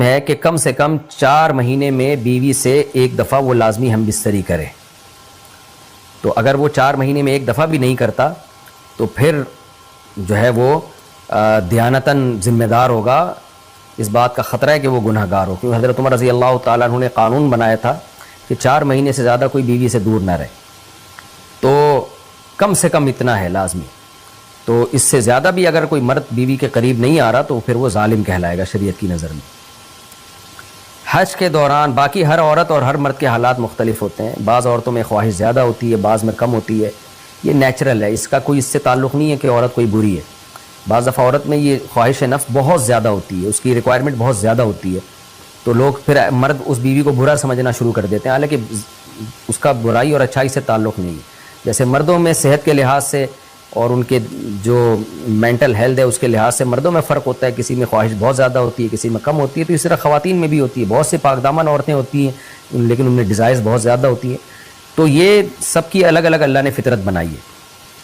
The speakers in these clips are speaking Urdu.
ہے کہ کم سے کم 4 مہینے میں بیوی سے ایک دفعہ وہ لازمی ہم بستری کرے. تو اگر وہ 4 مہینے میں ایک دفعہ بھی نہیں کرتا تو پھر جو ہے وہ دیانتاً ذمہ دار ہوگا. اس بات کا خطرہ ہے کہ وہ گناہ گار ہو، کیونکہ حضرت عمر رضی اللہ تعالیٰ عنہ نے قانون بنایا تھا کہ 4 مہینے سے زیادہ کوئی بیوی سے دور نہ رہے. تو کم سے کم اتنا ہے لازمی. تو اس سے زیادہ بھی اگر کوئی مرد بیوی کے قریب نہیں آ رہا تو پھر وہ ظالم کہلائے گا شریعت کی نظر میں. حج کے دوران باقی ہر عورت اور ہر مرد کے حالات مختلف ہوتے ہیں. بعض عورتوں میں خواہش زیادہ ہوتی ہے، بعض میں کم ہوتی ہے. یہ نیچرل ہے، اس کا کوئی اس سے تعلق نہیں ہے کہ عورت کوئی بری ہے. بعض دفعہ عورت میں یہ خواہش نفس بہت زیادہ ہوتی ہے، اس کی ریکوائرمنٹ بہت زیادہ ہوتی ہے، تو لوگ پھر مرد اس بیوی کو برا سمجھنا شروع کر دیتے ہیں، حالانکہ اس کا برائی اور اچھائی سے تعلق نہیں ہے. جیسے مردوں میں صحت کے لحاظ سے اور ان کے جو مینٹل ہیلتھ ہے اس کے لحاظ سے مردوں میں فرق ہوتا ہے، کسی میں خواہش بہت زیادہ ہوتی ہے، کسی میں کم ہوتی ہے. تو اس طرح خواتین میں بھی ہوتی ہے. بہت سے پاک دامن عورتیں ہوتی ہیں لیکن ان میں ڈیزائرز بہت زیادہ ہوتی ہیں. تو یہ سب کی الگ الگ اللہ نے فطرت بنائی ہے.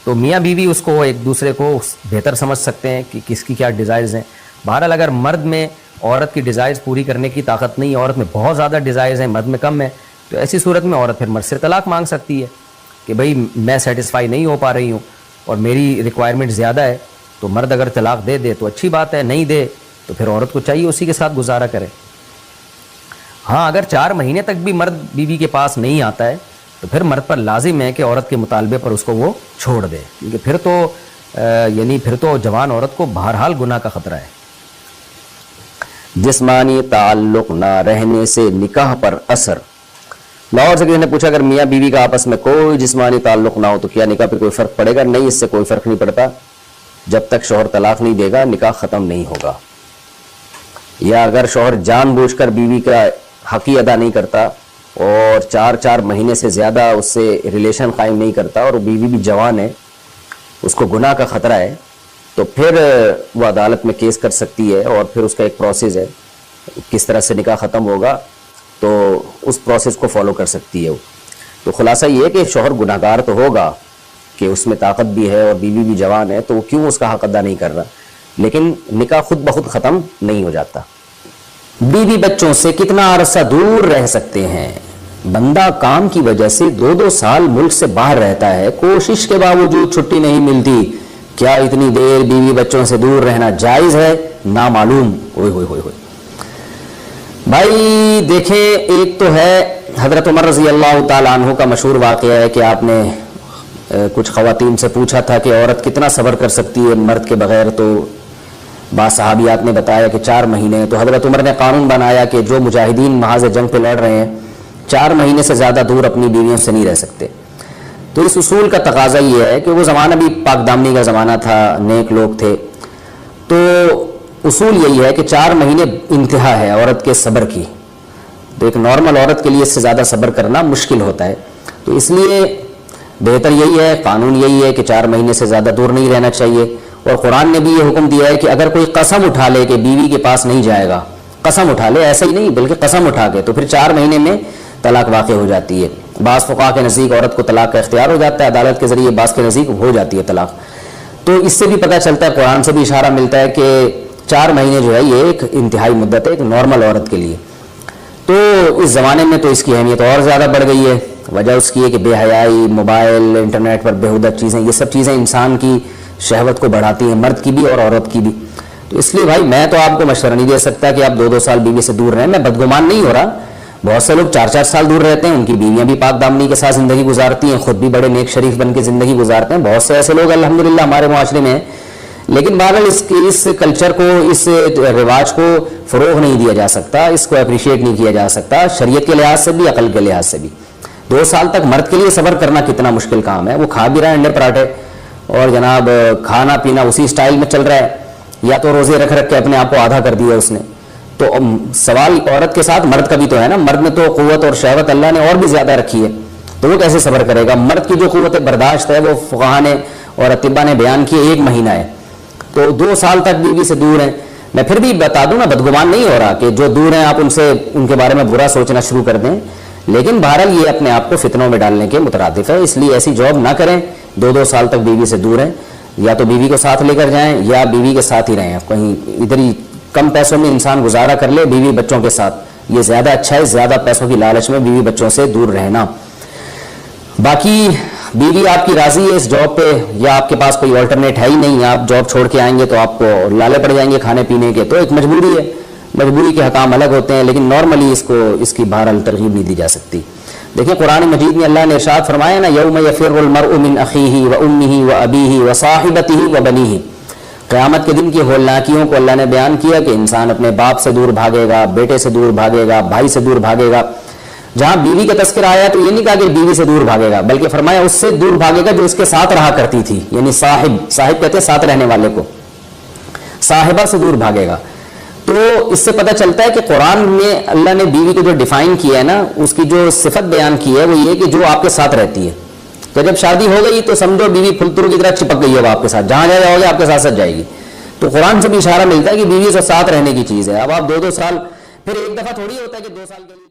تو میاں بیوی اس کو ایک دوسرے کو بہتر سمجھ سکتے ہیں کہ کس کی کیا ڈیزائرز ہیں. بہرحال اگر مرد میں عورت کی ڈیزائرز پوری کرنے کی طاقت نہیں، عورت میں بہت زیادہ ڈیزائرز ہیں، مرد میں کم ہے، تو ایسی صورت میں عورت پھر مرد سے طلاق مانگ سکتی ہے کہ بھئی میں سیٹسفائی نہیں ہو پا رہی ہوں اور میری ریکوائرمنٹ زیادہ ہے. تو مرد اگر طلاق دے تو اچھی بات ہے، نہیں دے تو پھر عورت کو چاہیے اسی کے ساتھ گزارا کرے. ہاں اگر 4 مہینے تک بھی مرد بیوی کے پاس نہیں آتا ہے تو پھر مرد پر لازم ہے کہ عورت کے مطالبے پر اس کو وہ چھوڑ دے، کیونکہ پھر تو جوان عورت کو بہرحال گناہ کا خطرہ ہے. جسمانی تعلق نہ رہنے سے نکاح پر اثر. لاہور سے کسی نے پوچھا اگر میاں بیوی کا آپس میں کوئی جسمانی تعلق نہ ہو تو کیا نکاح پہ کوئی فرق پڑے گا؟ نہیں، اس سے کوئی فرق نہیں پڑتا. جب تک شوہر طلاق نہیں دے گا نکاح ختم نہیں ہوگا. یا اگر شوہر جان بوجھ کر بیوی کا حق ہی ادا نہیں کرتا اور 4 مہینے سے زیادہ اس سے ریلیشن قائم نہیں کرتا اور بیوی بھی جوان ہے، اس کو گناہ کا خطرہ ہے، تو پھر وہ عدالت میں کیس کر سکتی ہے اور پھر اس کا ایک پروسیس ہے کس طرح سے نکاح ختم ہوگا، تو اس پروسیس کو فالو کر سکتی ہے. تو خلاصہ یہ ہے کہ شوہر گناہ گار تو ہوگا کہ اس میں طاقت بھی ہے اور بیوی بھی جوان ہے، تو وہ کیوں اس کا حق ادا نہیں کر رہا، لیکن نکاح خود بخود ختم نہیں ہو جاتا. بیوی بچوں سے کتنا عرصہ دور رہ سکتے ہیں؟ بندہ کام کی وجہ سے 2 سال ملک سے باہر رہتا ہے، کوشش کے باوجود چھٹی نہیں ملتی. کیا اتنی دیر بیوی بچوں سے دور رہنا جائز ہے؟ نامعلوم. ہوئے ہوئے ہوئے ہوئے بھائی دیکھیں، ایک تو ہے حضرت عمر رضی اللہ تعالیٰ عنہ کا مشہور واقعہ ہے کہ آپ نے کچھ خواتین سے پوچھا تھا کہ عورت کتنا صبر کر سکتی ہے مرد کے بغیر، تو بعض صحابیات نے بتایا کہ 4 مہینے. تو حضرت عمر نے قانون بنایا کہ جو مجاہدین محاذ جنگ پہ لڑ رہے ہیں 4 مہینے سے زیادہ دور اپنی بیویوں سے نہیں رہ سکتے. تو اس اصول کا تقاضا یہ ہے کہ وہ زمانہ بھی پاک دامنی کا زمانہ تھا، نیک لوگ تھے، تو اصول یہی ہے کہ 4 مہینے انتہا ہے عورت کے صبر کی. تو ایک نارمل عورت کے لیے اس سے زیادہ صبر کرنا مشکل ہوتا ہے، تو اس لیے بہتر یہی ہے، قانون یہی ہے کہ 4 مہینے سے زیادہ دور نہیں رہنا چاہیے. اور قرآن نے بھی یہ حکم دیا ہے کہ اگر کوئی قسم اٹھا لے کہ بیوی کے پاس نہیں جائے گا، قسم اٹھا لے، ایسا ہی نہیں بلکہ قسم اٹھا کے، تو پھر 4 مہینے میں طلاق واقع ہو جاتی ہے. بعض فقہا کے نزدیک عورت کو طلاق کا اختیار ہو جاتا ہے عدالت کے ذریعے، بعض کے نزدیک ہو جاتی ہے طلاق. تو اس سے بھی پتہ چلتا ہے، قرآن سے بھی اشارہ ملتا ہے کہ 4 مہینے جو ہے یہ ایک انتہائی مدت ہے ایک نارمل عورت کے لیے. تو اس زمانے میں تو اس کی اہمیت اور زیادہ بڑھ گئی ہے. وجہ اس کی ہے کہ بے حیائی، موبائل، انٹرنیٹ پر بےہودہ چیزیں، یہ سب چیزیں انسان کی شہوت کو بڑھاتی ہیں، مرد کی بھی اور عورت کی بھی. تو اس لیے بھائی میں تو آپ کو مشورہ نہیں دے سکتا کہ آپ 2 سال بیوی سے دور رہیں. میں بدگمان نہیں ہو رہا، بہت سے لوگ 4 سال دور رہتے ہیں، ان کی بیویاں بھی پاک دامنی کے ساتھ زندگی گزارتی ہیں، خود بھی بڑے نیک شریف بن کے زندگی گزارتے ہیں. بہت سے ایسے لوگ الحمدللہ ہمارے معاشرے میں ہیں. لیکن بہرحال اس کلچر کو، اس رواج کو فروغ نہیں دیا جا سکتا، اس کو اپریشیٹ نہیں کیا جا سکتا شریعت کے لحاظ سے بھی، عقل کے لحاظ سے بھی. 2 سال تک مرد کے لیے صبر کرنا کتنا مشکل کام ہے. وہ کھا بھی رہا ہے انڈے پراٹھے اور جناب کھانا پینا اسی سٹائل میں چل رہا ہے، یا تو روزے رکھ کے اپنے آپ کو آدھا کر دیا اس نے. تو سوال عورت کے ساتھ مرد کا بھی تو ہے نا. مرد میں تو قوت اور شہوت اللہ نے اور بھی زیادہ رکھی ہے، تو وہ کیسے صبر کرے گا؟ مرد کی جو قوت برداشت ہے وہ فقہا نے اور اطباء نے بیان کی 1 مہینہ ہے. تو 2 سال تک بیوی سے دور ہیں. میں پھر بھی بتا دوں نا، بدگمان نہیں ہو رہا کہ جو دور ہیں آپ ان کے بارے میں برا سوچنا شروع کر دیں، لیکن بہرحال یہ اپنے آپ کو فتنوں میں ڈالنے کے مترادف ہے. اس لیے ایسی جاب نہ کریں. 2 سال تک بیوی سے دور ہیں، یا تو بیوی کو ساتھ لے کر جائیں یا بیوی کے ساتھ ہی رہیں. آپ کہیں ادھر ہی کم پیسوں میں انسان گزارا کر لے بیوی بچوں کے ساتھ, یہ زیادہ اچھا ہے, زیادہ پیسوں کی لالچ میں بیوی بچوں سے دور رہنا. باقی بیوی آپ کی راضی ہے اس جاب پہ, یا آپ کے پاس کوئی آلٹرنیٹ ہے ہی نہیں, آپ جاب چھوڑ کے آئیں گے تو آپ کو لالے پڑ جائیں گے کھانے پینے کے, تو ایک مجبوری ہے, مجبوری کے حکام الگ ہوتے ہیں, لیکن نارملی اس کی بہرحال ترغیب نہیں دی جا سکتی. دیکھیں قرآن مجید میں اللہ نے ارشاد فرمایا نا, یوم یفر المرء من اخیہ و امہ و ابیہ و صاحبتہ و بنیہ. قیامت کے دن کی ہولناکیوں کو اللہ نے بیان کیا کہ انسان اپنے باپ سے دور بھاگے گا, بیٹے سے دور بھاگے گا, بھائی سے دور بھاگے گا. جہاں بیوی کا تذکرہ آیا تو یہ نہیں کہا کہ بیوی سے دور بھاگے گا, بلکہ فرمایا اس سے دور بھاگے گا جو اس کے ساتھ رہا کرتی تھی, یعنی صاحب کہتے ہیں ساتھ رہنے والے کو, صاحبہ سے دور بھاگے گا. تو اس سے پتہ چلتا ہے کہ قرآن میں اللہ نے بیوی کو جو ڈیفائن کیا ہے نا, اس کی جو صفت بیان کی ہے وہ یہ کہ جو آپ کے ساتھ رہتی ہے. تو جب شادی ہو گئی تو سمجھو بیوی پھلترو کی طرح چپک گئی ہے آپ کے ساتھ, جہاں جاؤ گے آپ کے ساتھ جائے گی. تو قرآن سے بھی اشارہ ملتا ہے کہ بیوی سے ساتھ رہنے کی چیز ہے. اب آپ 2 سال, پھر ایک دفعہ تھوڑی ہوتا ہے کہ 2 سال کے لیے